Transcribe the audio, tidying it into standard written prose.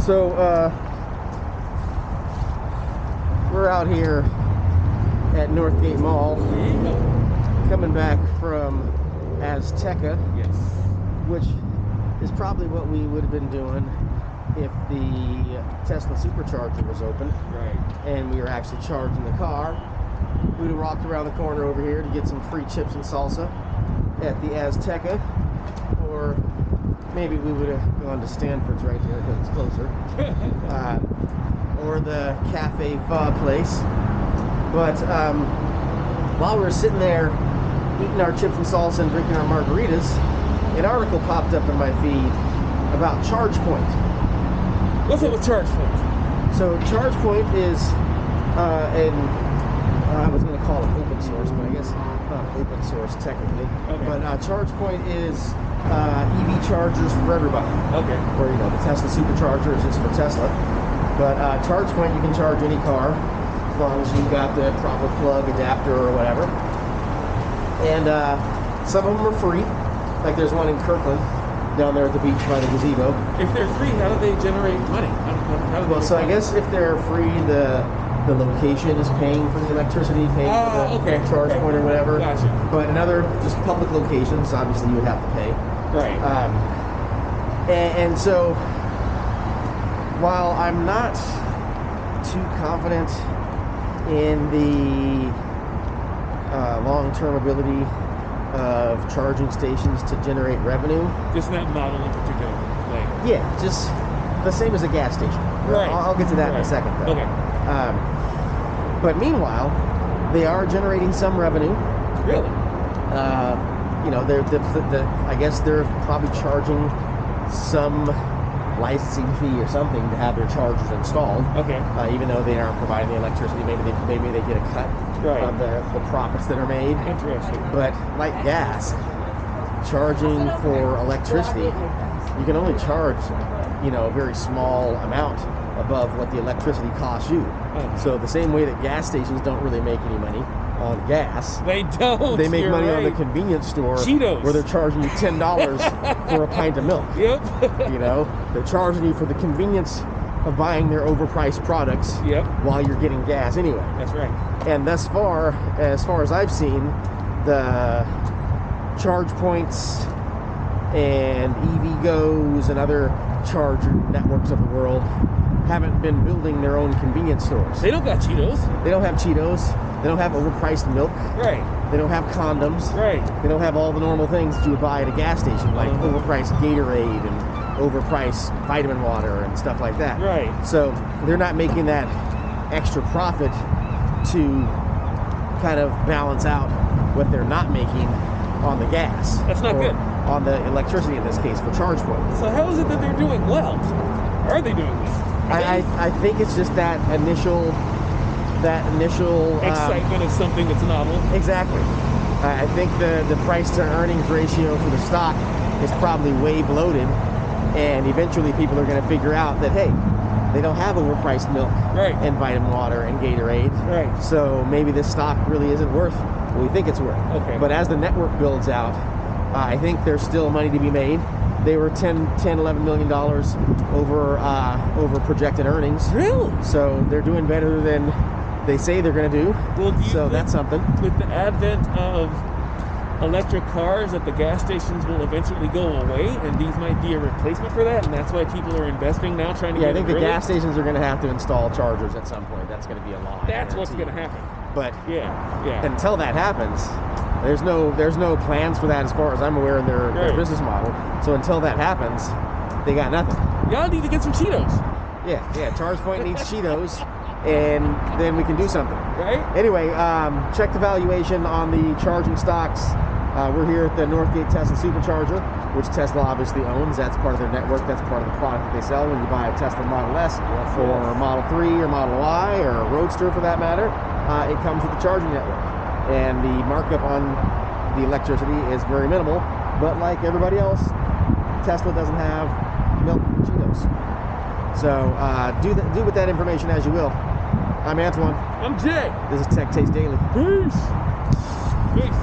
So, we're out here at Northgate Mall, coming back from Azteca, Yes. which is probably what we would have been doing if the Tesla supercharger was open, Right. and we were actually charging the car. We would have walked around the corner over here to get some free chips and salsa at the Azteca, or maybe we would have gone to Stanford's right here because it's closer, or the Cafe Pho place. But while we were sitting there eating our chips and salsa and drinking our margaritas, an article popped up in my feed about ChargePoint. What's up with ChargePoint? So ChargePoint is I was going to call it open source, but I guess not open source technically. Okay. But ChargePoint is EV chargers for everybody. Okay. Or, you know, the Tesla supercharger is just for Tesla. But ChargePoint, you can charge any car as long as you've got the proper plug, adapter, or whatever. And some of them are free. Like there's one in Kirkland down there at the beach by the gazebo. If they're free, how do they generate money? How do they Well, so I make money? guess if they're free, the location is paying for the electricity, paying for the charge point or whatever. Gotcha. But in other just public locations, obviously you would have to pay. Right. And so while I'm not too confident in the long-term ability of charging stations to generate revenue. Just that model in particular. Like. Yeah, just the same as a gas station. Right. I'll get to that in a second, though. Okay. But meanwhile, they are generating some revenue. Really? You know, I guess they're probably charging some licensing fee or something to have their chargers installed. Okay. Even though they aren't providing the electricity, maybe they get a cut of the profits that are made. Interesting. But like gas, charging for electricity, you can only charge, you know, a very small amount above what the electricity costs you. So the same way that gas stations don't really make any money on gas, They don't. they make money right. on the convenience store, Cheetos. where they're charging you $10 for a pint of milk. Yep. You know, they're charging you for the convenience of buying their overpriced products. Yep. While you're getting gas anyway. That's right. And thus far, as far as I've seen, the charge points and EVgo's and other charger networks of the world haven't been building their own convenience stores. They don't got Cheetos. They don't have Cheetos. They don't have overpriced milk. Right. They don't have condoms. Right. They don't have all the normal things that you would buy at a gas station, like overpriced Gatorade and overpriced vitamin water and stuff like that. Right. So they're not making that extra profit to kind of balance out what they're not making on the gas. That's not good. On the electricity in this case for ChargePoint. So how is it that they're doing well? Are they doing well? I think it's just that initial Excitement of something that's novel. Exactly. I think the price to earnings ratio for the stock is probably way bloated, and eventually people are going to figure out that, hey, they don't have overpriced milk and vitamin water and Gatorade. Right. So maybe this stock really isn't worth what we think it's worth. Okay. But as the network builds out, I think there's still money to be made. They were $11 million over projected earnings. Really? So they're doing better than they say they're going to do. Well, do you so think that's something. With the advent of electric cars, that the gas stations will eventually go away, and these might be a replacement for that, and that's why people are investing now, trying to get I think the early? gas stations are going to have to install chargers at some point. That's going to be a law. That's what's going to happen. But yeah, until that happens, there's no plans for that as far as I'm aware in their business model. So until that happens, they got nothing. Y'all need to get some Cheetos. Yeah. ChargePoint needs Cheetos, and then we can do something. Right. Anyway, check the valuation on the charging stocks. We're here at the Northgate Tesla Supercharger, which Tesla obviously owns. That's part of their network. That's part of the product that they sell when you buy a Tesla Model S or Model 3 or Model Y or a Roadster for that matter. It comes with the charging network. And the markup on the electricity is very minimal. But like everybody else, Tesla doesn't have milk and Cheetos. So do with that information as you will. I'm Antoine. I'm Jay. This is Tech Taste Daily. Peace. Peace.